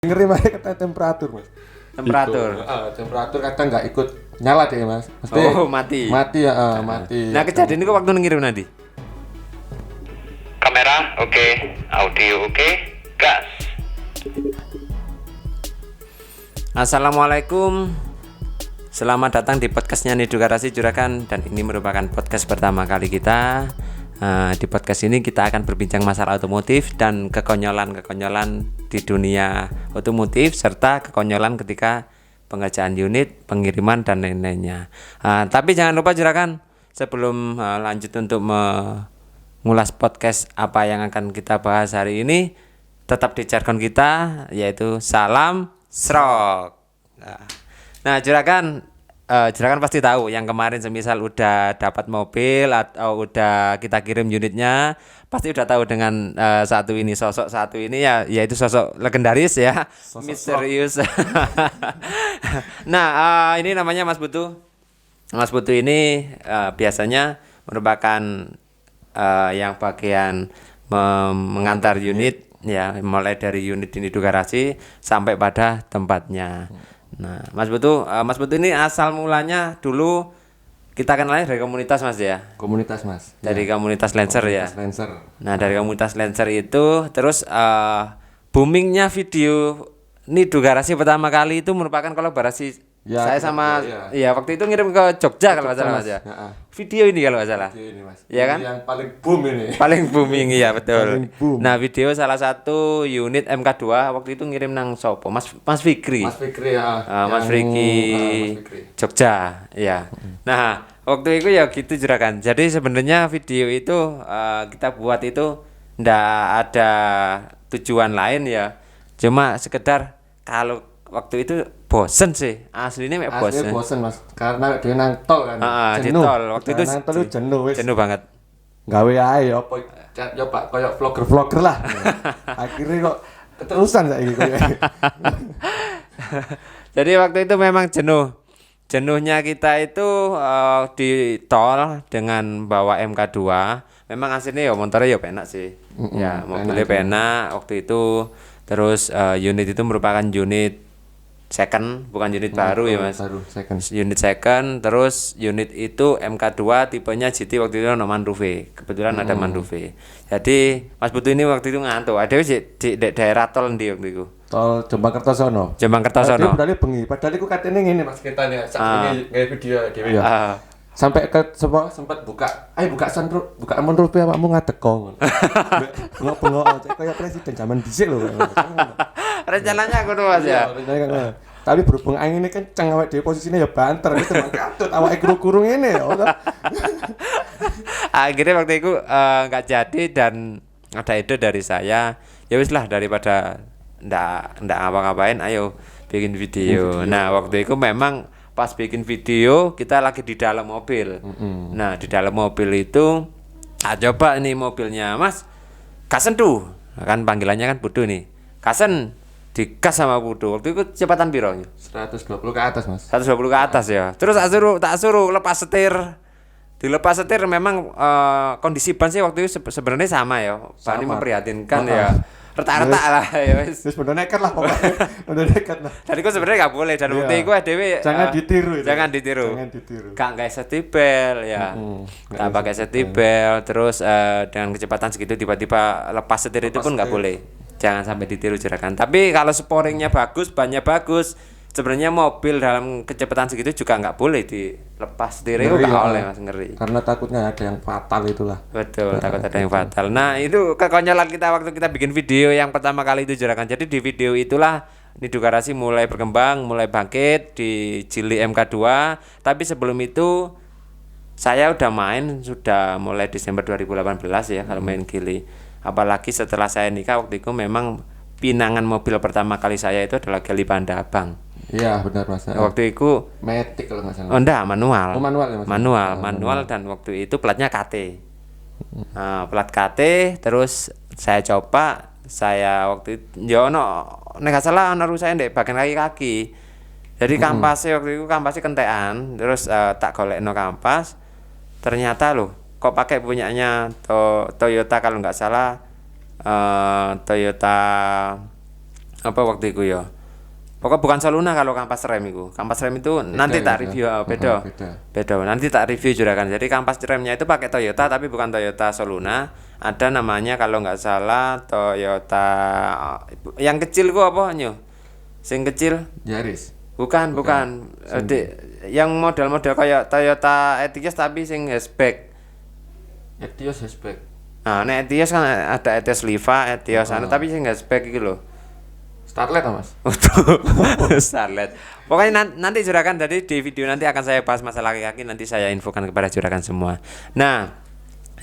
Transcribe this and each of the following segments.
Ngeri mas kata temperatur mas. Temperatur kadang nggak ikut nyala deh mas. Mesti mati ya mati. Nah kejadian itu waktu ngirim nanti. Kamera oke, audio oke, gas. Assalamualaikum. Selamat datang di podcastnya Nidu Garasi Juragan. Dan ini merupakan podcast pertama kali kita. Di podcast ini kita akan berbincang masalah otomotif dan kekonyolan-kekonyolan di dunia otomotif, serta kekonyolan ketika pengerjaan unit, pengiriman dan lain-lainnya. Tapi jangan lupa Juragan, sebelum lanjut untuk mengulas podcast apa yang akan kita bahas hari ini, tetap di jargon kita, yaitu salam srok. Nah Juragan, Juragan pasti tahu yang kemarin semisal udah dapat mobil atau udah kita kirim unitnya, pasti udah tahu dengan sosok satu ini ya, yaitu sosok legendaris ya, sosok misterius. Nah ini namanya Mas Putu. Mas Putu ini biasanya merupakan yang bagian mengantar unit ya, mulai dari unit di Nidu Garasi sampai pada tempatnya. Nah, Mas Putu ini asal mulanya dulu kita kenalnya dari komunitas Mas ya. Komunitas Mas. Dari komunitas Lancer ya. Lancer. Nah, dari komunitas Lancer itu terus boomingnya video Nidu Garasi pertama kali itu merupakan kolaborasi saya sama waktu itu ngirim ke Jogja kalau nggak salah Mas ya. Video ini kalau nggak salah. Video ini Mas. Iya kan? Yang paling boom ini. Paling booming iya betul. Nah, video salah satu unit MK2 waktu itu ngirim nang sopo? Mas Fikri. Mas Fikri ya. Mas Fikri Jogja ya. Nah, waktu itu ya gitu Juragan. Jadi sebenarnya video itu kita buat itu ndak ada tujuan lain ya. Cuma sekedar kalau waktu itu bosen sih, aslinya bosen. Aslinya bosen Mas, karena dia nang tol kan. Di tol waktu itu nang tol itu jenuh banget. Gawe ae apa coba koyo vlogger lah. Akhirnya kok keterusan saiki koyo. Jadi waktu itu memang jenuhnya kita itu di tol dengan bawa MK2. Memang aslinya ya motornya ya penak sih. Ya, mobilnya penak waktu itu. Terus unit itu merupakan unit second, bukan unit baru ya Mas. Unit second, terus unit itu MK2 tipenya GT waktu itu ada manrufe. Kebetulan ada manrufe. Jadi Mas Putu ini waktu itu ngantuk. Ada di daerah tol ndi waktu itu. Tol Jombang Kertosono. Jombang Kertosono. Padahal bengi, padahal iku katene ngene Mas kitane sak ini gawe video dhewe ya. Sampai ke sempat buka sunroof, buka sunroof awakmu ngadeko. Bengok-bengok kayak presiden zaman dhisik lho. Rencananya aku tuh Mas ya. Tapi berhubung angin ini kenceng awake dhewe posisinya ya banter gitu katut awake kurung ngene ya. Akhirnya waktu itu enggak jadi dan ada ide dari saya. Ya wis lah daripada ndak ngapa-ngapain ayo bikin video. Nah, waktu itu memang pas bikin video kita lagi di dalam mobil. Nah, di dalam mobil itu coba ini mobilnya Mas Kasen tuh. Kan panggilannya kan Putu nih. Kasen digas sama Putu. Waktu itu kecepatan piro? 120 ke atas Mas. 120 ke atas ya. Terus tak suruh lepas setir. Dilepas setir memang kondisi ban sih waktu itu sebenarnya sama ya. Ban ini memprihatinkan ya. Retak-retak lah ya wis. Wis bener nekat lah pokoknya. Bener nekat lah. Tadi kok sebenarnya enggak boleh dan waktu itu dhewe jangan ditiru. Jangan ditiru. Enggak safety belt ya. Enggak pakai safety belt terus dengan kecepatan segitu tiba-tiba lepas setir itu pun enggak boleh. Jangan sampai ditiru Juragan. Tapi kalau sporingnya bagus, bannya bagus, sebenarnya mobil dalam kecepatan segitu juga nggak boleh dilepas setir itu nggak oleh Mas, ngeri. Karena takutnya ada yang fatal itulah. Betul, takut ada yang fatal. Nah itu kekonyolan kita waktu kita bikin video yang pertama kali itu Juragan. Jadi di video itulah Nidu Garasi mulai berkembang, mulai bangkit di Jili MK2. Tapi sebelum itu saya udah main sudah mulai Desember 2018 ya kalau main Gili. Apalagi setelah saya nikah waktu itu memang pinangan mobil pertama kali saya itu adalah Gali Panda Abang. Iya benar Mas. Waktu itu Matic kalau nggak salah. Oh enggak, manual. Manual ya Mas. Manual dan waktu itu platnya KT. Nah, plat KT terus saya coba waktu itu nek salah ana saya ndek bagian kaki. Jadi kampasnya waktu itu kampasnya kentekan, terus tak golekno kampas. Ternyata loh kok pakai punyanya Toyota kalau nggak salah Toyota apa waktu itu ya. Pokoknya bukan Soluna kalau kampas rem itu. Kampas rem itu nanti tak review, beda. Beda. Nanti tak review Juragan. Jadi kampas remnya itu pakai Toyota tapi bukan Toyota Soluna. Ada namanya kalau nggak salah Toyota yang kecil gua apa nyo? Sing kecil? Yaris. Bukan. Yang model-model kayak Toyota Etios tapi sing hatchback. Etios hatchback. Nah, nek Etios kan ada Etios Liva, Etios tapi sing hatchback iki lho. Starlet Mas. Starlet. Pokoknya nanti Juragan tadi di video nanti akan saya bahas masalah kaki nanti saya infokan kepada Juragan semua. Nah,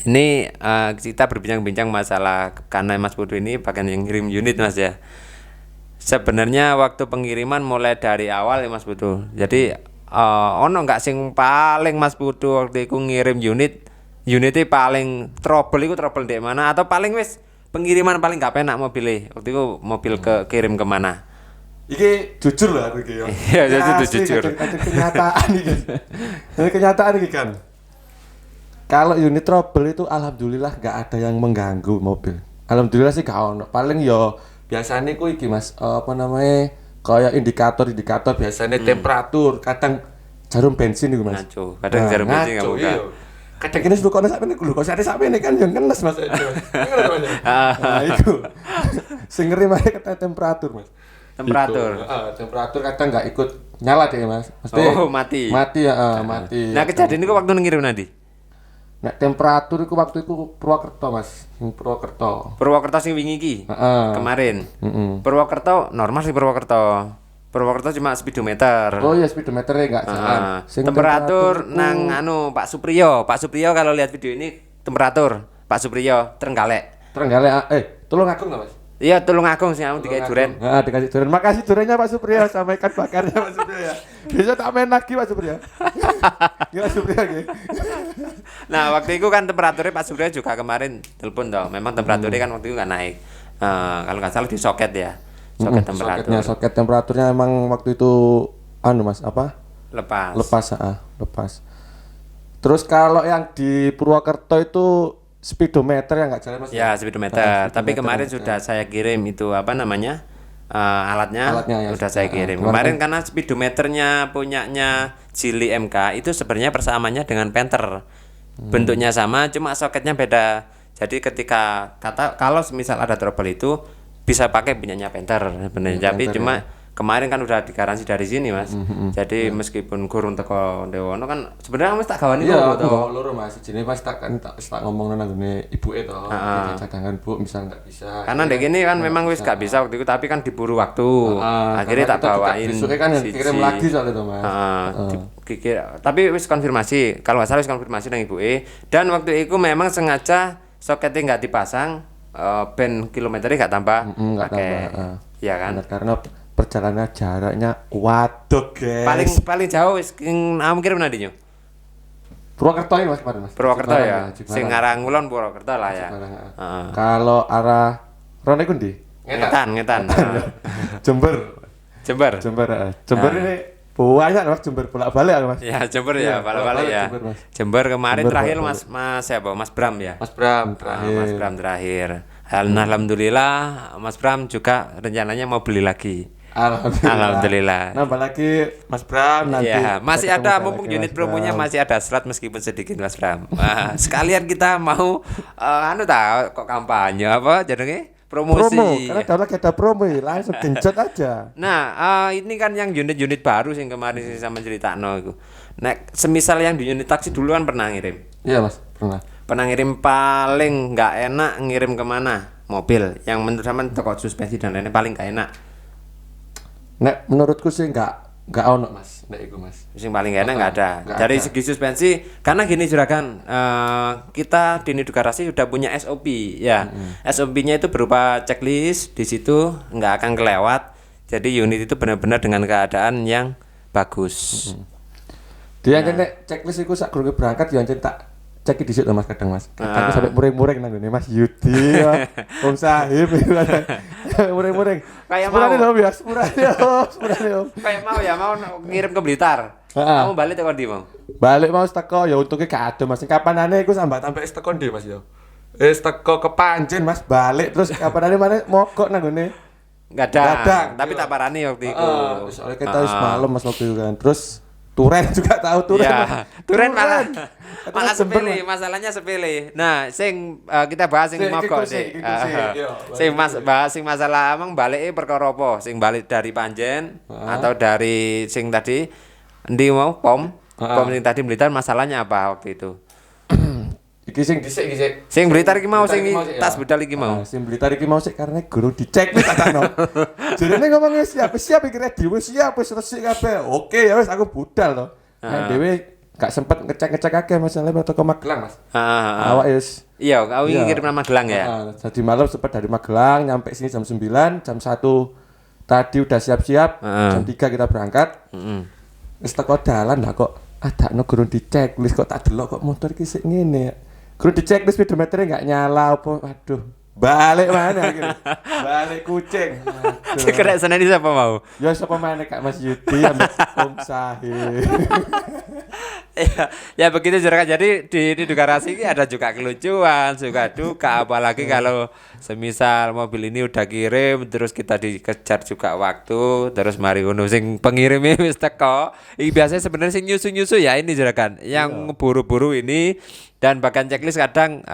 ini kita berbincang-bincang masalah karena Mas Putu ini bagian yang ngirim unit Mas ya. Sebenarnya waktu pengiriman mulai dari awal ya Mas Putu. Jadi ono enggak sing paling Mas Putu waktu itu ngirim unitnya paling trouble di mana atau paling wis pengiriman paling gak penak mobilnya waktu itu mobil kirim kemana? Iki jujur lah aku iki ya. Iya jujur. Ada kenyataan iki. Ini kenyataan iki kan. Kalau unit trouble itu alhamdulillah gak ada yang mengganggu mobil. Alhamdulillah sih gak ono. Paling yo biasanya ku iki Mas apa namanya kayak indikator biasanya temperatur, kadang jarum bensin itu Mas. Ngaco. Kadang jarum bensin enggak buka. Kadang ini glukosnya sampe ini kan yang kenes Mas itu. Nah, itu. Sing ngeri mah kata temperatur Mas. Temperatur. Temperatur kadang enggak ikut nyala deh Mas. Mesti mati. Mati ya, mati. Nah, kejadian itu waktu ngirim nanti. Nek temperatur itu waktu itu Purwokerto Mas, Purwokerto sing wingi iki. Kemarin. Purwokerto normal sih Purwokerto cuma speedometer. Oh iya speedometernya enggak jalan. Temperatur nang Pak Supriyo kalau lihat video ini temperatur Pak Supriyo Trenggalek. Tolong aku enggak Mas? Iya, Tulungagung sing aku dikasih duren. Heeh, dikasih duren. Makasih durennya Pak Supriyo sama ikan bakarnya Pak Supriyo ya. Bisa tak main lagi Pak Supriyo. Gila Supriyo gitu. Nah, waktu itu kan temperaturnya Pak Supriyo juga kemarin telepon toh. Memang temperaturnya kan waktu itu enggak naik. Kalau nggak salah di soket ya. Soket temperaturnya emang waktu itu Mas apa? Lepas. Terus kalau yang di Purwokerto itu speedometer yang nggak jalan Mas? Ya speedometer. Tapi kemarin sudah saya kirim itu apa namanya alatnya ya, sudah saya kirim. Kemarin karena speedometernya punyanya Jili MK itu sebenarnya persamaannya dengan Panther. Bentuknya sama, cuma soketnya beda. Jadi ketika kalau misal ada trouble itu bisa pakai punyanya Panther sebenarnya. Tapi cuma kemarin kan udah digaransi dari sini Mas. Jadi meskipun gurung teko Dewono kan sebenarnya Mas tak gawani lho to. Iya, loro Mas. Jenenge pas tak ngomong nang nggone ibuke to. Cadangan Bu misal enggak bisa. Karena ndek kene kan memang wis gak bisa waktu itu tapi kan diburu waktu. Akhirnya tak bawain. Besoknya kan kirim lagi soalnya to Mas. Tapi wis konfirmasi, kalau nggak salah wis konfirmasi nang ibuke dan waktu itu memang sengaja soketnya nggak dipasang ben kilometernya nggak tambah pakai. Iya kan? Karena perjalanan jaraknya waduh guys. Paling jauh wis kamu kirim nantinya. Purwokerto Mas kemarin Mas. Purwokerto ya. Sing arah Ngulon Purwokerto lah ya. Kalau arah Rone Kundi? Ngetan. Jember ini banyak Mas Jember bolak-balik ya Mas. Ya Jember ya bolak-balik ya. Jember kemarin terakhir Mas siapa? Mas Bram ya. Mas Bram terakhir. Alhamdulillah Mas Bram juga rencananya mau beli lagi. Alhamdulillah. Nambah lagi Mas Bram nanti. Ya, masih ada mumpung unit promonya masih ada slot meskipun sedikit Mas Bram. Sekalian kita mau kok kampanye apa jadinya promosi. Karena kalau ada promo langsung genjot aja. Nah, ini kan yang unit-unit baru sing kemarin sih sama ceritakno iku. Nek semisal yang di unit taksi dulu kan pernah ngirim. Iya Mas, pernah. Pernah ngirim paling nggak enak ngirim kemana? Mobil yang menurut sama toko suspensi dan lainnya paling nggak enak. Nek menurutku sih nggak ono Mas, nek iku Mas. Sing paling enak nggak ada. Dari segi suspensi, karena gini Juragan, kita di Nidu Garasi sudah punya SOP ya. SOP-nya itu berupa checklist, di situ nggak akan kelewat. Jadi unit itu benar-benar dengan keadaan yang bagus. Dia nek checklist iku sak durunge berangkat ya tak cek di situ Mas kadang Mas. Kadang sampai muring-muring nang ngene Mas Yudi ya. Om Sahib muring-muring. Kayak mau ya mau ngirim ke Blitar. Kamu balik teko ndi mau? Balik mau teko ya untuke gak ada Mas. Kapanane iku sampai teko ndi Mas ya. Teko ke Panjen Mas balik terus kapanane mana mogok nang ngene Gadang, tapi tak parani waktu itu. Soalnya kita wis malam Mas waktu itu kan. Terus Turen juga tahu Turen. Ya, Turen malah Jember, sepele, masalahnya sepele. Nah, sing kita bahas sing mogok sih. Sing bahas sing masalah emang balike perkara apa? Sing balik dari Panjen atau dari sing tadi endi mau pom sing tadi Blitar, masalahnya apa waktu itu? Iki sing dhisik iki sik. Sing Blitar iki mau sing tas budal iki mau. Sing Blitar iki mau sik karena guru dicek wis takno. Jarene ngomong siap iki ready wis siap wis resik kabeh. Oke ya wis aku budal to. Nek dhewe gak sempet ngecek akeh masalahnya teko Magelang Mas. Awak wis iya, kau ingin kirim nama Magelang ya. Jadi malam sempat dari Magelang nyampe sini jam 9, jam 1 tadi udah siap-siap, jam 3 kita berangkat. Wis teko dalan lah kok adakno guru dicek, wis kok tak delok kok motor iki sik ngene ya. Guru dicek wis speedometernya enggak nyala apa. Aduh, balik mana akhirnya? Balik kucing. Si kena sana siapa mau? Ya siapa mana Kak Mas Yudi ambek Om Sahir. Ya begitu Juragan. Jadi di garasi ini ada juga kelucuan, suka duka, apalagi kalau semisal mobil ini udah kirim terus kita dikejar juga waktu, terus mari ngono sing pengirimnya wis teko. Iki biasanya sebenarnya sing nyusu-nyusu ya ini Juragan. Yang buru-buru ini dan bahkan checklist kadang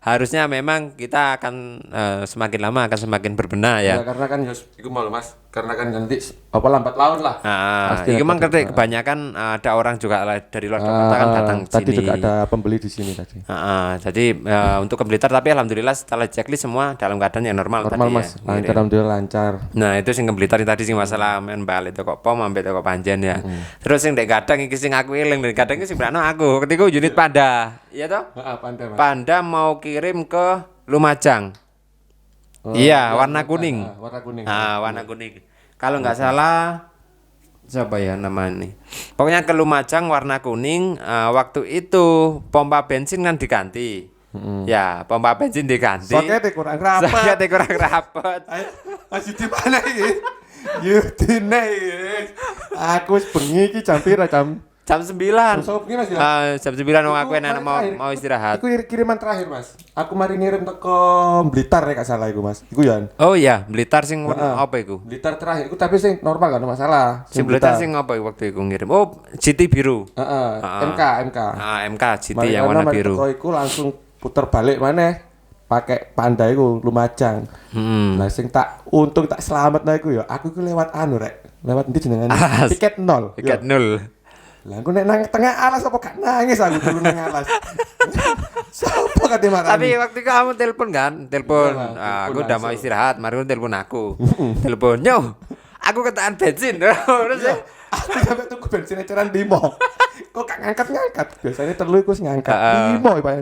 harusnya memang kita akan semakin lama akan semakin berbenah ya. Karena kan iku malu Mas, karena kan nanti apa lambat laun lah. Itu memang kebanyakan ada orang juga dari luar Jakarta kan datang tadi sini. Tadi juga ada pembeli di sini tadi. Jadi untuk ke Blitar tapi alhamdulillah setelah checklist semua dalam keadaan yang normal tadi Mas. ya. Alhamdulillah lancar. Nah, itu sing ke Blitar tadi sing masalah men balik toko pom ambek toko Panjen ya. Terus sing dek Gadang iki sing aku eling dari Gadang iki sing berano aku ketika unit Panda. Iya toh? Panda Mas. Panda mau kirim ke Lumajang. Iya, warna kuning. Warna kuning. Warna kuning. Kalau nggak salah siapa ya namanya? Pokoknya ke Lumajang warna kuning. Waktu itu pompa bensin kan diganti. Ya, pompa bensin diganti. Soketnya kurang rapat. Soketnya kurang rapat. Masih di mana ini? Yudine aku wis bengi iki jam pira Jam 9. Jam 9 wong aku enak mau istirahat. Iku kiriman terakhir, Mas. Aku mari ngirim teko Blitar nek gak salah iku, Mas. Iku ya. Oh iya, Blitar sing apa iku? Blitar terakhir iku tapi sing normal gak ada masalah. Sing Blitar sing apa waktu iku ngirim? Oh, GT biru. MK. MK GT yang warna biru. Teko iku langsung puter balik maneh pakai Panda iku Lumajang. Nah sing tak untung tak selamat iku ya. Aku iku lewat anu rek. Lewat ndi jenengan? Tiket 0. Tiket 0. Lah aku nek nang tengah alas apa gak nangis aku dulu nang alas. Sopo kate marani. Tapi waktu itu kamu telepon kan? Telepon. Aku udah mau istirahat, mari telepon aku. Telepon, "Nyo, aku ketahan bensin." Terus aku sampe tuku bensin eceran 5. Kok gak ngangkat-ngangkat? Biasanya telu iku sing ngangkat. 5 Pak.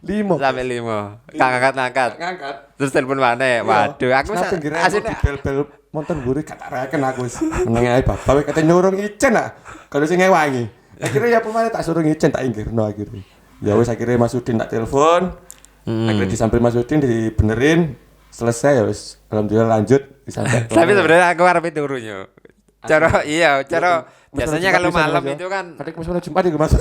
5. Sampai 5. Gak ngangkat-ngangkat. Ngangkat. Terus telepon mana? Waduh, aku asine bel-bel monten mburi gak tak reken aku wis. Meneng ae bapak kate nyurung icen ah. Kalau sing ngewangi. Akhirnya ya pemane tak suruh icen tak inggirno akhirnya. Ya wis akhirnya Mas Udin tak telepon. Akhirnya disamperin Mas Udin dibenerin. Selesai ya wis alhamdulillah lanjut disampe. Tapi sebenarnya aku arep turunnya. Cara biasanya kalau malam itu kan kadek masalah Jumat iku Mas.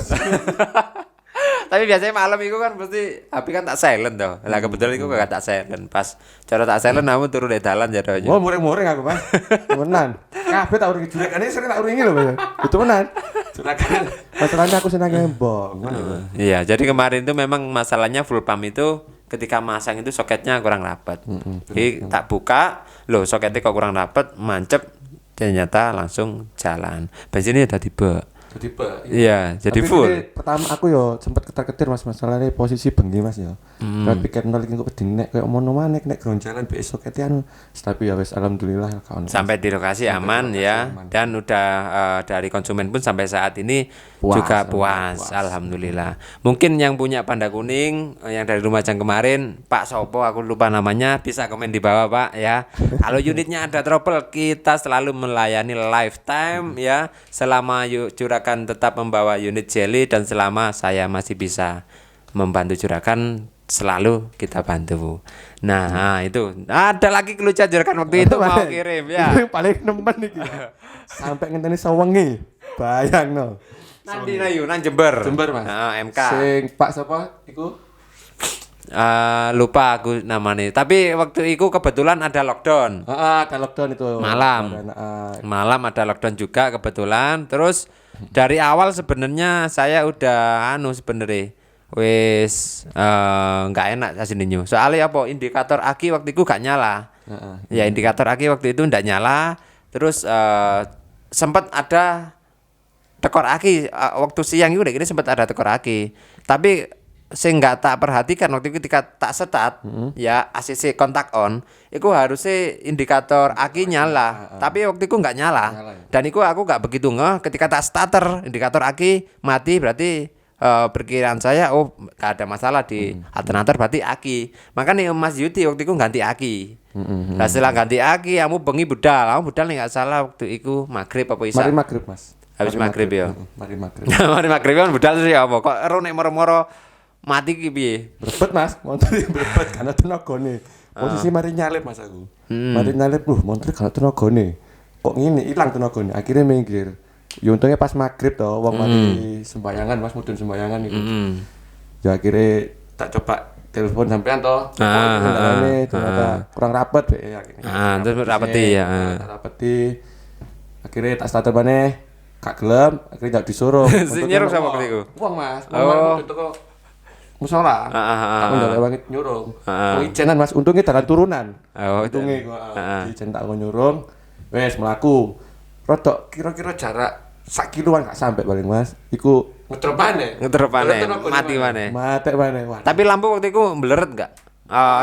Tapi biasanya malam itu kan pasti HP kan tak silent toh. Lah kebetulan itu gak tak silent. Pas cara tak silent namun turun dari dalan jadinya. Oh, muring-muring aku, Mas. Temenan. Kabeh tak uringi juragan ini sering tak uringi lho, Mas. Itu temenan. Juragan. Masalahnya aku senang ngembong. Iya, jadi kemarin itu memang masalahnya full pump itu ketika masang itu soketnya kurang rapat. Jadi tak buka, loh soketnya kok kurang rapat, mancep ternyata langsung jalan. Bensinnya udah tiba. Iya, jadi full. Pertama aku yo sempat ketar-ketir Mas masalahnya posisi bengi Mas yo. Nek piket nol iki kok pedine nek koyo mono maneh nek gronjalan besok ketian. Tapi ya wis alhamdulillah kawan. Sampai di lokasi aman ya dan udah dari konsumen pun sampai saat ini juga puas. Alhamdulillah. Mungkin yang punya Panda kuning yang dari Lumajang kemarin Pak Sopo aku lupa namanya bisa komen di bawah Pak ya. Kalau unitnya ada trouble kita selalu melayani lifetime ya selama Juragan tetap membawa unit jelly dan selama saya masih bisa membantu Juragan selalu kita bantu. Nah, itu ada lagi kelucuan Juragan waktu itu mau kirim ya. Yang paling nemen iki. Sampai ngenteni sewengi. Bayangno. Nanti nang Jember. Jember Mas. MK. Sing Pak sapa iku? Lupa aku namanya. Tapi waktu itu kebetulan ada lockdown. Ada lockdown itu. Malam. Malam ada lockdown juga kebetulan. Terus dari awal sebenarnya saya udah sebenarnya wis nggak enak aslinya. Soalnya apa indikator aki waktu itu gak nyala. Ya indikator aki waktu itu ndak nyala. Terus sempat ada tekor aki waktu siang itu kira sempat ada tekor aki. Tapi saya nggak tak perhatikan waktu itu ketika tak setat ya ACC kontak on itu harusnya indikator aki nyala tapi waktu itu nggak nyala dan itu aku nggak begitu ngeh ketika tak starter indikator aki mati berarti perkiraan saya nggak ada masalah di alternator berarti aki makanya Mas Yudi waktu itu ganti aki nah setelah ganti aki kamu bengi budal nih nggak salah waktu itu maghrib apa isya Maghrib Mas. habis maghrib ya Mari maghrib. mari maghrib kan budal sih apa kok nek moro-moro mati ki piye? Berebet Mas, motor berebet karena tenagane. Posisi mari nyalip Mas aku. Mari nyalip motor karena tenagane. Kok ngene ilang tenagane. Akhirnya minggir. Ya untungnya pas maghrib toh wong mari sembayangan Mas mudun sembayangan itu. Ya akhirnya tak coba telepon sampean toh. Ini ternyata kurang rapet ya akhirnya. Terus rapeti ya. Rapeti. Akhirnya tak starter maneh. Gak gelem, akhirnya gak disuruh. Nyuruh sama waktu itu. Wong Mas, wong itu kok musola. Aku ndak banget nyurung. Ijenan Mas, untungnya dalan turunan. Untungnya gua ijen tak nyurung. Wes mlaku. Rodok kira-kira jarak sak kiloan gak sampai paling Mas. Iku ngedrop maneh. Mati maneh. Mati maneh. Tapi lampu waktu itu meleret enggak?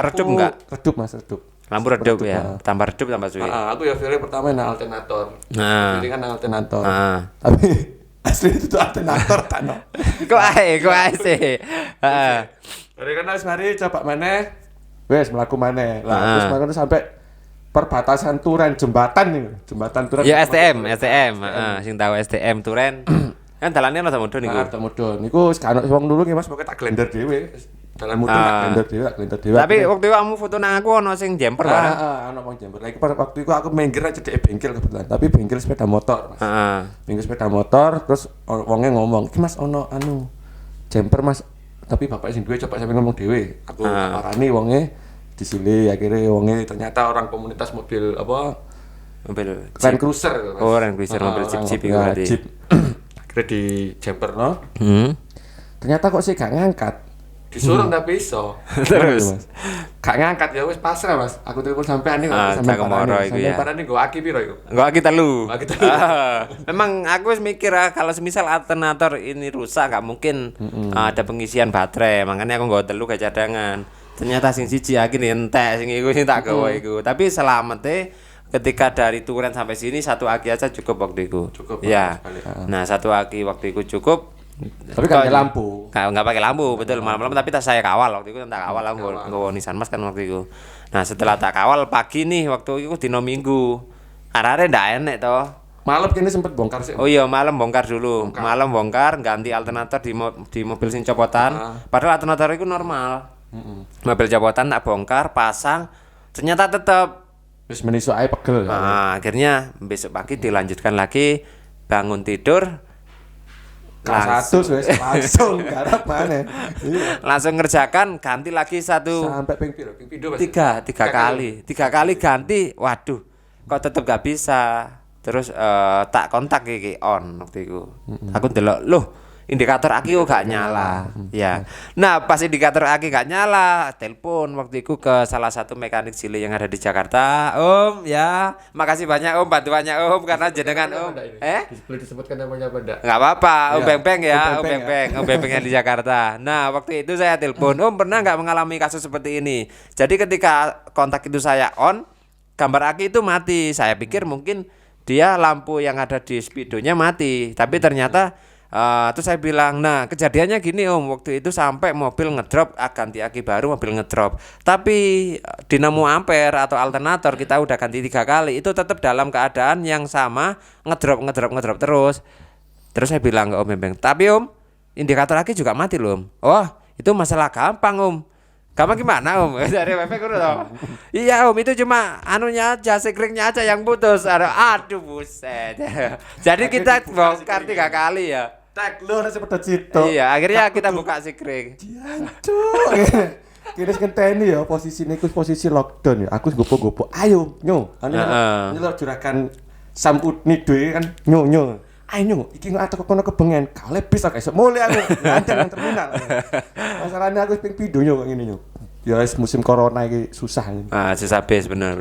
Redup enggak? Redup Mas, redup. Lampu redup ya. Tambah redup tambah suwi. Aku ya feeling pertama nang alternator. Jadi kan nang alternator. Tapi asli itu alternator tak no. Kok ae sih. Heeh. Dari kan wis mari coba maneh. Wes mlaku maneh. Lah terus mlaku sampai perbatasan Turen jembatan nih. Jembatan Turen. Ya STM, heeh, sing tahu STM Turen. Kan dalane rada mudhun niku. Rada mudhun. Niku wis kan wong dulu ki Mas pokoke tak glender dhewe. Dalan mudhun tak glender dhewe. Tapi waktu itu kamu foto nang aku ono sing jumper bareng. Ono wong jumper. Lagi waktu itu aku minggir aja di bengkel kebetulan, tapi bengkel sepeda motor, Mas. Bengkel sepeda motor terus wonge ngomong, "Iki Mas ono jumper Mas." Tapi bapak sing duwe coba sampe ngomong dhewe. Aku arani wonge disile akhirnya wonge ternyata orang komunitas mobil mobil Land Cruiser. Land Cruiser mobil jeep itu berarti. Akhirnya di jumper ternyata kok sih gak ngangkat. Disuruh tapi iso. Terus gak ngangkat ya wis pasrah Mas. Aku telepon sampean nih sampai kemoro iku ya. Sampean nggo aki piro iku? Nggo aki 3. Memang aku wis mikir kalau semisal alternator ini rusak gak mungkin ada pengisian baterai. Makanya aku nggo 3 kayak cadangan. Ternyata sing siji aki entek sing iku sing tak gawa iku. Tapi selamete ketika dari Turen sampai sini 1 aki aja cukup waktu itu. Cukup. Ya. Nah, 1 aki waktu itu cukup. Tapi kan pakai lampu. Enggak pakai lampu, betul. Malam-malam tapi tak saya kawal waktu itu, tak kawal aku nggawa Nissan Mas kan waktu itu. Nah, setelah tak kawal pagi nih waktu itu dino Minggu. Arare ndak enek toh. Malam kene sempet bongkar sih. Oh iya, malam bongkar dulu. Malam bongkar ganti alternator di mobil sing copotan. Padahal alternator itu normal. Mobil copotan tak bongkar, pasang, ternyata tetap wis menisuk ae pegel. Akhirnya besok pagi dilanjutkan lagi, bangun tidur langsung langsung garap mana langsung ngerjakan ganti lagi 1 sampai ping piro? Ping pindho Mas. 3 kali ganti. Waduh, kok tetep gak bisa. Terus tak kontak iki on waktu itu. Aku ndelok, loh indikator aki kok gak nyala. Ya. Nah, pas indikator aki gak nyala, telepon waktu itu ke salah satu mekanik cilik yang ada di Jakarta. Om, ya, makasih banyak Om bantuannya Om karena jenengan Om. Boleh disebutkan namanya apa enggak? Enggak apa-apa, Om Beng-beng ya, Om Beng-beng yang di Jakarta. Nah, waktu itu saya telepon, Om pernah nggak mengalami kasus seperti ini? Jadi ketika kontak itu saya on, gambar aki itu mati. Saya pikir mungkin dia lampu yang ada di speedonya mati, tapi ternyata terus saya bilang, nah kejadiannya gini Om, waktu itu sampai mobil ngedrop, ganti aki baru mobil ngedrop, tapi dinamo ampere atau alternator kita udah ganti 3 kali, itu tetap dalam keadaan yang sama, ngedrop terus saya bilang ke Om Beng, tapi Om indikator aki juga mati loh Om. Oh itu masalah gampang Om. Gampang gimana Om? Dari Beng udah tau. Iya Om, itu cuma anunya aja, sekringnya aja yang putus. Aduh buset. Jadi kita bongkar 3 kali ya. Tak lu harus sepeda cito. Iya, akhirnya kita buka sikring. Jancuk. Kira ngenteni ya posisine iku posisi lockdown ya. Aku gopo-gopo. Ayo, nyo. Nyelok juragan Samudni dhewe kan nyo. Ayo nyo, iki nggak atau kono kebengen. Kale bisa guys, mulai aku ngancen nang terminal. Masalahnya aku ping pindho nyo kok ngene nyo. Ya wis musim corona iki susah ini. Susah bes benar.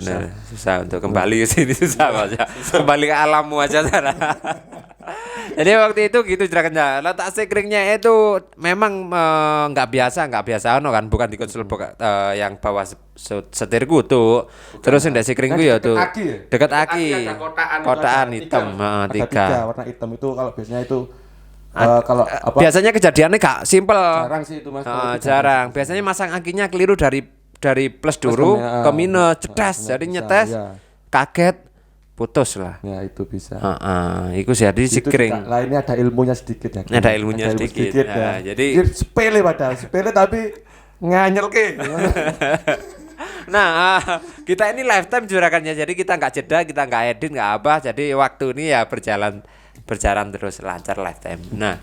Susah untuk kembali ke sini susah Mas. Kembali ke alammu aja sana. Jadi waktu itu gitu juragannya. Letak sekringnya itu memang nggak biasa kan, bukan di konsol yang bawah setirku tuh. Terus yang sekringku ya tuh dekat aki. Kotaan hitam, tiga. Warna hitam itu kalau biasanya itu kalau apa? Biasanya kejadiannya gak simpel. Jarang sih itu Mas. Jarang. Biasanya masang akinya keliru dari plus dulu ke minus, cedas. Jadi nyetes, kaget, putus lah. Ya itu bisa. Itu jadi sikring. Lainnya ada ilmunya sedikit ya. Ada ilmunya sedikit. Ya. Jadi sepele tapi nganyelke. Nah, kita ini lifetime juragannya. Jadi kita nggak jeda, kita nggak edit, nggak apa. Jadi waktu ini ya berjalan terus lancar lifetime. Nah,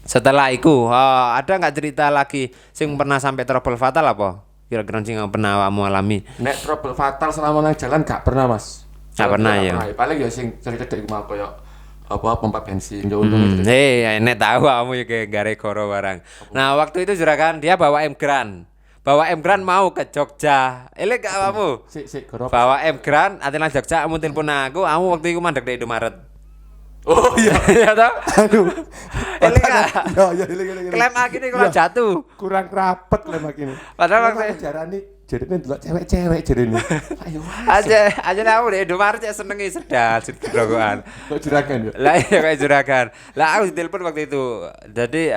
setelah itu ada nggak cerita lagi sing pernah sampai trouble fatal apa? Kira-kira sing pernah kamu alami? Nek trouble fatal selama nang jalan gak pernah Mas. Gak pernah ya. Paling ya sing cedek-cedek mau koyo apa pompa bensin yo nek tahu kamu ya kayak gare-goro barang. Nah, waktu itu juragan dia bawa M Grand mau ke Jogja. Elek gak kamu? Sik goro. Bawa M Grand atilan Jogja kamu telepon aku waktu itu mandek di Indomaret. Oh iya. Iya toh? Aduh. Elek gak? Ya elek. Klaim akine kurang jatuh. Kurang rapet klaim akine. Padahal waktu jarane jarene delok cewek-cewek jarene. Ayo. Aja aku di Indomaret cek senengi sedal rogokan. Kok juragan ya? Lah iya kayak juragan. Lah aku ditelepon waktu itu. Jadi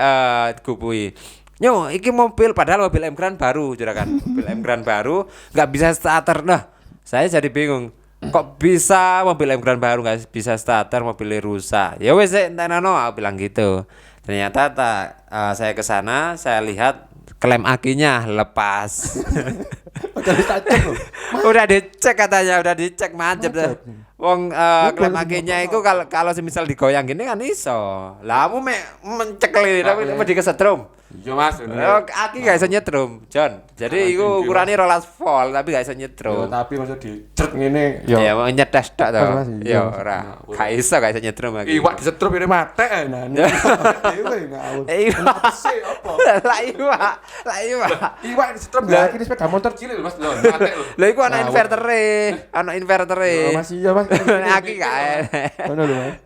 gubui. Nyo, iki mobil padahal mobil M Grand baru juragan. Mobil M Grand baru enggak bisa starter. Nah, saya jadi bingung. Kok bisa mobil M Grand baru nggak bisa starter, mobilnya rusak? Ya wes entenono aku bilang gitu. Ternyata saya ke sana, saya lihat klem akinya lepas. Udah dicek katanya, udah dicek macet. Wong klem akinya itu kalau semisal digoyang gini kan iso. Lah kamu mencekli tapi dikesetrum. Iya Mas. Aki gak iso nyetrum, John. Jadi iku ukurane 12 volt tapi gak iso nyetrum. Tapi maksud dicet ngene yo. Ya mau nyetes tok to. Ya ora. Gak iso nyetrum iki. Iwak disetrum ini mate. Nah. Dewe ngawur. Iwak sih opo? Lah iwak. Iwak disetrum lah iki sepeda motor cilik Mas lho, mate lho. Lah iku ana invertere. Mas iya Mas. Aki gak. Ngono lho Mas.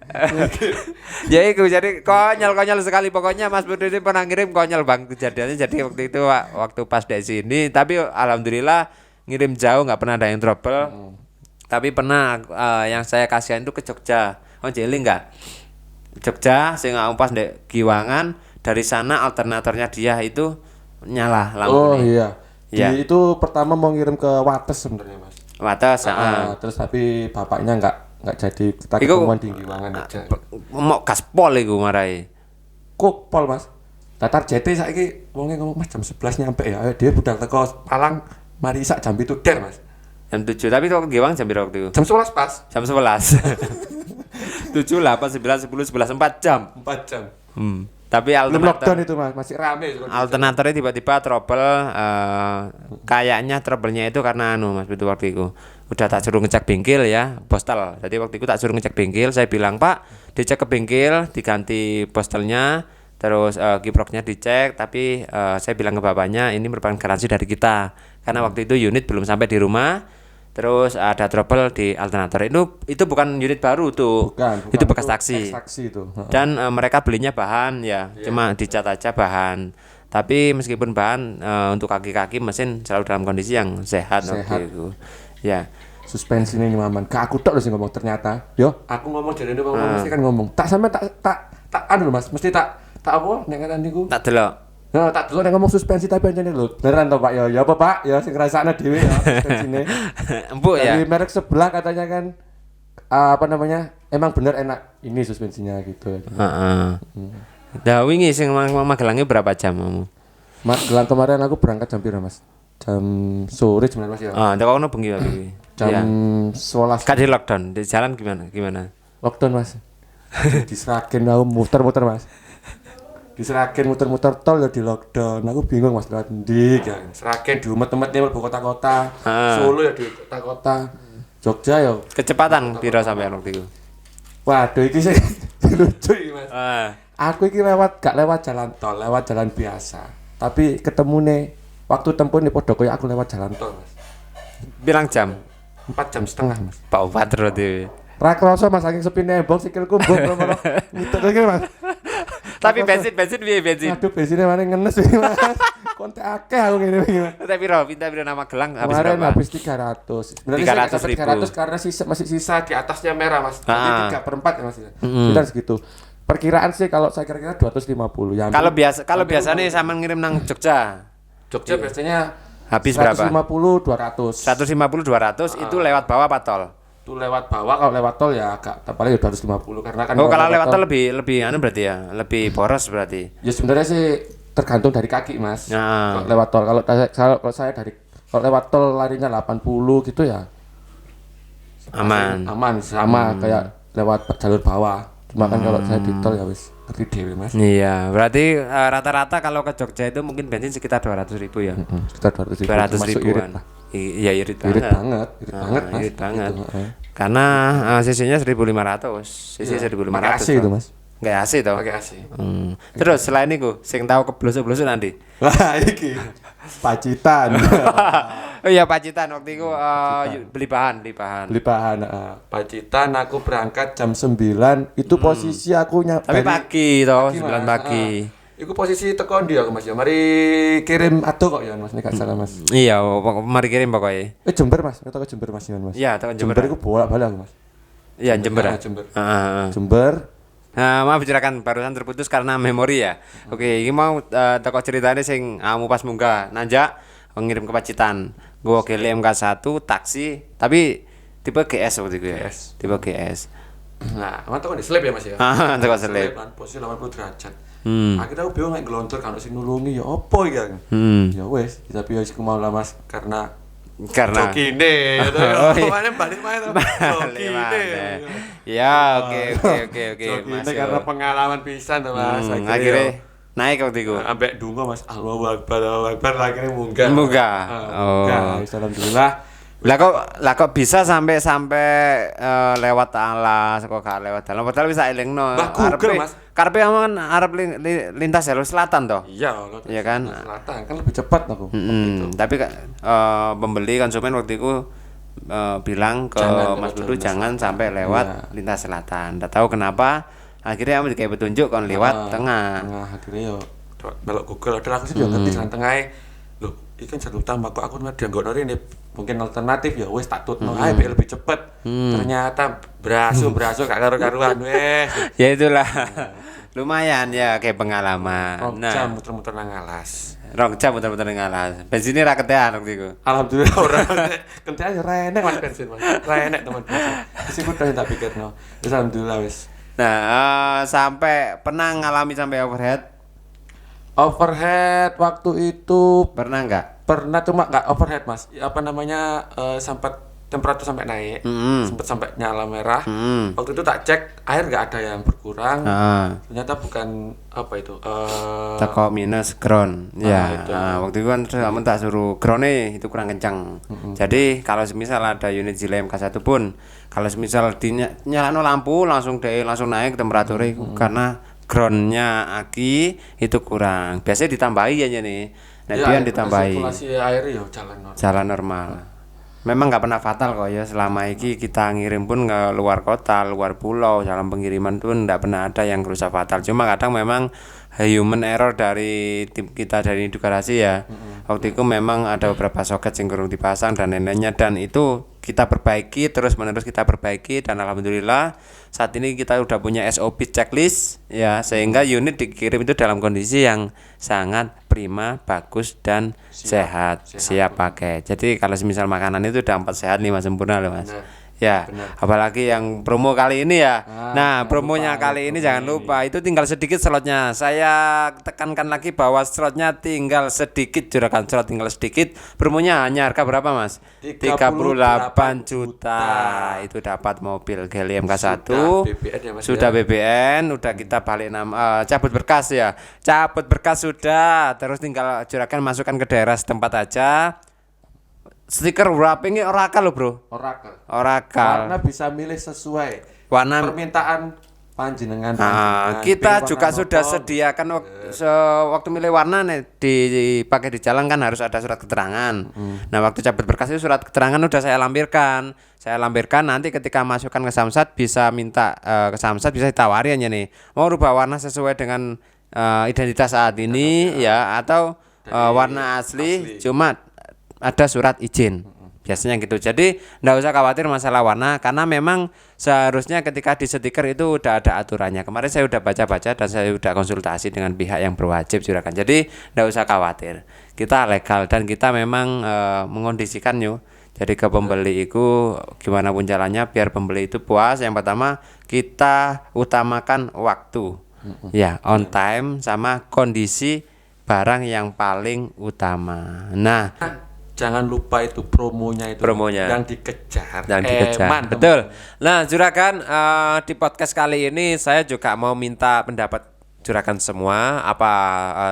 Ya iku jadi konyol sekali pokoknya Mas Budi ini pernah ngirim konyol bang kejadiannya. Jadi waktu itu waktu pas dari sini tapi alhamdulillah ngirim jauh nggak pernah ada yang trouble. Tapi pernah yang saya kasihan itu ke Jogja. Jeling nggak? Jogja saya nggak pas di Giwangan, dari sana alternatornya dia itu nyala lampu. Oh iya. Ya. Itu pertama mau ngirim ke Wates sebenarnya Mas. Wates. Terus tapi bapaknya nggak jadi, kita ketemuan di Giwangan aja. Mau gaspol iku marai. Kok pol Mas? Datar JT saiki wonge ngomong Mas jam 11 nyampe ya. Ayo dia budal teko Palang mari sak jam 7 der Mas. Jam 7 tapi waktu Giwangan jam berapa waktu itu? Jam 11 pas. Jam 11. 7, 8, 9, 10, 11, 4 jam. 4 jam. Tapi lockdown itu Mas, masih rame. Alternatornya tiba-tiba trouble, kayaknya trouble-nya itu karena Mas itu waktu itu udah tak suruh ngecek bengkel ya, postal. Jadi waktu itu tak suruh ngecek bengkel, saya bilang Pak, dicek ke bengkel, diganti postalnya, terus kiproknya dicek, tapi saya bilang ke bapaknya ini merupakan garansi dari kita, karena waktu itu unit belum sampai di rumah. Terus ada trouble di alternator. Itu bukan unit baru tuh. Bukan, itu bekas taksi. Itu. Dan mereka belinya bahan ya, cuma dicat aja bahan. Tapi meskipun bahan untuk kaki-kaki mesin selalu dalam kondisi yang sehat. Waktu itu. Ya. Suspensinya nyaman. Ke aku tok lho sing ngomong ternyata. Yo, aku ngomong jadi mesti kan ngomong. Tak sampe tak anu Mas, mesti tak apa nek ngaten niku. Tak delok. Nah, tak dulu ngomong suspensi tapi anjene lho. Beneran toh Pak ya? Ya apa Pak? Ya sing ngrasakne dhewe ya suspensine. Empuk ya. Dari merek sebelah katanya kan apa namanya? Emang bener enak ini suspensinya gitu. Heeh. Dah wingi sing magelangnya berapa jam kamu? Magelang kemarin aku berangkat jam pira Mas? Jam sore sebenarnya Mas ya. Ndek ono bengi iki. Jam 11. Kan di lockdown, di jalan gimana? Lockdown Mas. Diserakin aku muter-muter Mas. di Sragen muter-muter tol ya di lockdown. Aku bingung Mas lewat ndi ya. Sragen di umet-umetnya mlebu kota-kota. Solo ya di kota-kota. Jogja ya Kecepatan piro sampean waktu itu? waduh iki sih lucu iki Mas. Aku iki gak lewat jalan tol, lewat jalan biasa. Tapi ketemune waktu tempuh nih padha koyo aku lewat jalan tol Mas. Bilang jam? 4,5 jam Mas. Pak Upat berarti. Ra kroso Mas saking sepine embong sikilku mbok lho. Ngiter iki Mas. Tapi bensin piye bensin? Aduh bensinnya mana ngenes iki Mas. Kontek akeh aku ngene iki Mas. Tapi piro nama gelang habis Kemarin berapa? habis 300. Sebenarnya 300.000. 300 karena masih sisa di atasnya merah Mas. Jadi 3/4 ya Mas. Sekitar segitu. Perkiraan sih kalau saya kira-kira 250 ya. Kalau biasanya sama ngirim nang Jogja. Jogja biasanya Habis berapa? 150 200. 150 200 itu lewat bawah apa tol? Itu lewat bawah, kalau lewat tol ya agak paling 250 karena kan Oh, kalau lewat tol lebih anu berarti ya, lebih boros berarti. ya sebenarnya sih tergantung dari kaki Mas. Nah. Kalau lewat tol kalau saya kalau lewat tol larinya 80 gitu ya Aman. aman sama kayak lewat jalur bawah. Cuma kan kalau saya di tol ya wis ngerti dewe Mas. Iya, berarti rata-rata kalau ke Jogja itu mungkin bensin sekitar 200.000 ya. Sekitar 200 200.000-an. Iya, irit banget. Irit banget Mas. Irit banget. Gitu, Karena cc-nya 1.500. Cc 1.500. Pakai AC itu Mas. Enggak AC toh. Pakai AC. Terus selain itu, sing tahu keblosok-blosok nanti. Wah, iki Pacitan. Oh iya Pacitan waktu itu beli bahan. Beli bahan. Pacitan aku berangkat jam 9. Itu posisi aku Tapi pagi toh, 9 Mas. pagi. Iku posisi teko ndi aku Mas ya. Mari kirim ado kok ya Mas nek gak salah Mas. Iya, mari kirim pokoknya. Jember Mas, teko Jember Mas ya Mas. Iya, teko Jember. Jember iku bolak-balik aku Mas. Iya, Jember. Jember. Heeh. Jember. Nah, maaf bicarakan barusan terputus karena memori ya. Oke, ini mau toko ceritanya sing amu pas munggah nanjak ngirim ke Pacitan. Gua ke MK1 taksi, tapi tipe GS waktu itu ya. Tipe GS. Nah, aman teko di slip ya Mas ya. Teko slip. Posisi 80 derajat. Akhirnya aku bingung nek glontor kan sing nulungi ya opo ya. Ya wes, tapi ya iku mau lah Mas karena jokine gitu ya. Kemarin balik main jokine. Ya, oke. Jokine karena pengalaman pisan tuh Mas. Akhirnya naik waktu itu. Ambek dungo Mas. Allahu Akbar akhirnya munggah. Oh. Alhamdulillah. Lah kok bisa sampai lewat alas kok gak lewat dalam padahal bisa elingno. Google Mas. Karepe aman arep lintas jalur selatan toh. Iya kan? Selatan kan lebih cepat aku. Tapi pembeli konsumen waktu itu bilang ke Mas Dudu jangan sampai lewat lintas selatan. Ndak tahu kenapa akhirnya kamu kayak petunjuk kon lewat tengah. Akhirnya yo melok Google ada aku sih yo ngerti jalan tengah. Loh, iki kan jalur utama kok aku dianggap ini mungkin alternatif ya wes tak tutno ae lebih cepet. Ternyata beraso gak karu-karuan wes. Ya itulah. Lumayan ya kayak pengalaman. Jam muter-muter nang alas. Jam muter-muter nang alas. Bensinnya ra ketean waktu itu. Alhamdulillah ora. Kentean yo ra enek Mas bensin Mas. Ra enek teman. Wis iku tak pikirno. Wis alhamdulillah wis. Nah, sampai pernah ngalami sampai overhead? Overhead waktu itu Pernah enggak? pernah cuma nggak overhead Mas. Apa namanya sempat temperatur sampai naik, sempat sampai nyala merah. Waktu itu tak cek air nggak ada yang berkurang. Ternyata bukan apa itu. Teko minus ground. Ya. Itu. Waktu itu kan kamu tak suruh groundnya itu kurang kencang. Jadi kalau semisal ada unit Zile MK1 pun kalau semisal nyalakan lampu langsung naik temperaturnya karena groundnya aki itu kurang. Biasanya ditambahi aja nih. Nah, dia ditambahi. Sirkulasi air ya Jalan normal. Memang nggak pernah fatal kok ya selama ini kita ngirim pun ke luar kota, luar pulau, dalam pengiriman pun nggak pernah ada yang rusak fatal. Cuma kadang memang human error dari tim kita dari Edugarasi ya. Waktu itu memang ada beberapa soket yang kurang dipasang dan lain-lainnya dan itu kita perbaiki terus menerus kita perbaiki dan alhamdulillah saat ini kita udah punya SOP checklist ya sehingga unit dikirim itu dalam kondisi yang sangat prima, bagus dan siap pakai. Jadi kalau semisal makanan itu udah 4 sehat 5 sempurna loh Mas. Ya, apalagi yang promo kali ini ya. Nah, promonya lupa, kali ini jangan lupa itu tinggal sedikit slotnya. Saya tekankan lagi bahwa slotnya tinggal sedikit, juragan slot tinggal sedikit. Promonya hanya harga berapa, Mas? 38 juta. Itu dapat mobil Geely MK1. BBN ya, Mas, Sudah BBN, udah kita balik cabut berkas ya. Cabut berkas sudah, terus tinggal juragan masukkan ke daerah setempat aja. Stiker wrappingnya Oracle loh bro. Oracle. Oracle. Warna bisa milih sesuai Warna. permintaan panjenengan. Kita Pilih juga warna sudah nopo. sediakan waktu milih warna nih dipakai di jalan kan harus ada surat keterangan. Nah waktu cabut berkas itu surat keterangan udah saya lampirkan. Saya lampirkan nanti ketika masukkan ke Samsat bisa minta ke Samsat bisa ditawari aja nih. Mau rubah warna sesuai dengan identitas saat ini ya atau warna asli cuma ada surat izin. Biasanya gitu. Jadi enggak usah khawatir masalah warna karena memang seharusnya ketika di stiker itu udah ada aturannya. Kemarin saya udah baca-baca dan saya udah konsultasi dengan pihak yang berwajib juragan. Jadi enggak usah khawatir. Kita legal dan kita memang mengondisikan yuk. Jadi ke pembeli itu gimana pun jalannya biar pembeli itu puas. Yang pertama kita utamakan waktu. Ya, on time sama kondisi barang yang paling utama. Nah, Jangan lupa itu promonya itu. Promonya. Yang dikejar. dan dikejar. Eman, Betul. Nah, juragan di podcast kali ini saya juga mau minta pendapat juragan semua apa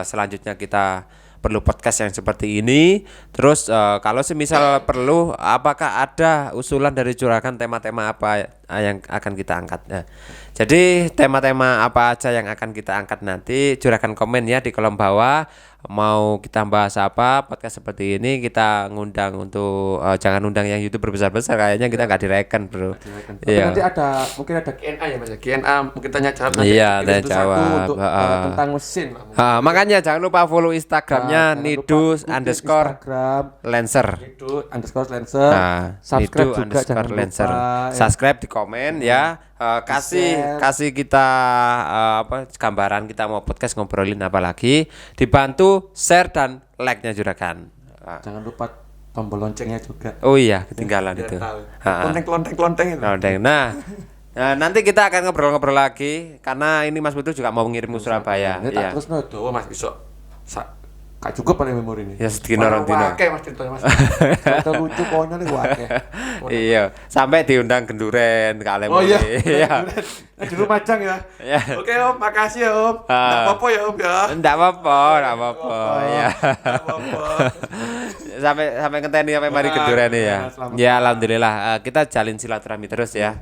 selanjutnya kita perlu podcast yang seperti ini. Terus kalau semisal perlu apakah ada usulan dari juragan tema-tema apa yang akan kita angkat. Jadi tema-tema apa aja yang akan kita angkat nanti juragan komen ya di kolom bawah. Mau kita bahas apa podcast seperti ini kita ngundang untuk jangan undang yang YouTuber besar-besar kayaknya kita nggak direken bro. Iya. Nanti mungkin ada Q&A ya Mas. Q&A mungkin tanya jawab nanti. Iya, Itu tanya satu jawab. untuk tentang mesin. Makanya jangan lupa follow Instagramnya Jangan lupa Nidus ikuti underscore Instagram Lancer. Nidus underscore Lancer. Nidu Subscribe juga underscore jangan Lancer. lupa. Ya. Subscribe di komen ya. Kasih kita gambaran kita mau podcast ngobrolin apa lagi. Dibantu share dan like-nya juragan. Jangan lupa tombol loncengnya juga. Oh iya, ketinggalan Biar itu. tahu. Ha. Klonteng itu. Nah, nanti kita akan ngobrol-ngobrol lagi karena ini Mas Putu juga mau ngirim ke Surabaya. Ini Iya. tak terus no Mas iso. Kak cukup pada memori ini. Ya sedino rong dino. Oke Mas ceritanya Mas. Cerita lucu konyol iki wae. Iya, sampai diundang genduren kalian. Oh iya. Iya. Di rumah Majang ya. Iya. Oke Om, makasih ya Om. Enggak apa-apa ya Om ya. Enggak apa-apa. Ya. Enggak apa-apa. sampai ngenteni sampai mari genduren ya. selamat. Ya alhamdulillah kita jalin silaturahmi terus ya.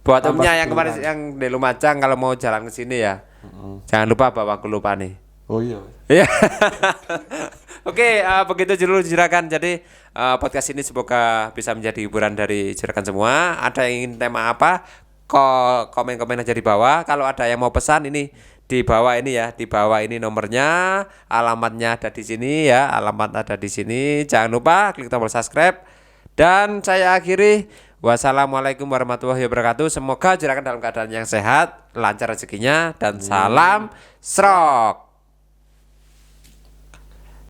Buat omnya yang kemarin yang di Lumajang kalau mau jalan ke sini ya. Jangan lupa bawa lupa nih. Oh iya. Iya. Oke, begitu dulu juragan. Jadi podcast ini semoga bisa menjadi hiburan dari juragan semua. Ada yang ingin tema apa? Komen-komen aja di bawah. Kalau ada yang mau pesan ini di bawah ini ya, di bawah ini nomornya, alamatnya ada di sini ya, alamat ada di sini. Jangan lupa klik tombol subscribe. Dan saya akhiri, wassalamualaikum warahmatullahi wabarakatuh. Semoga juragan dalam keadaan yang sehat, lancar rezekinya, dan salam srok.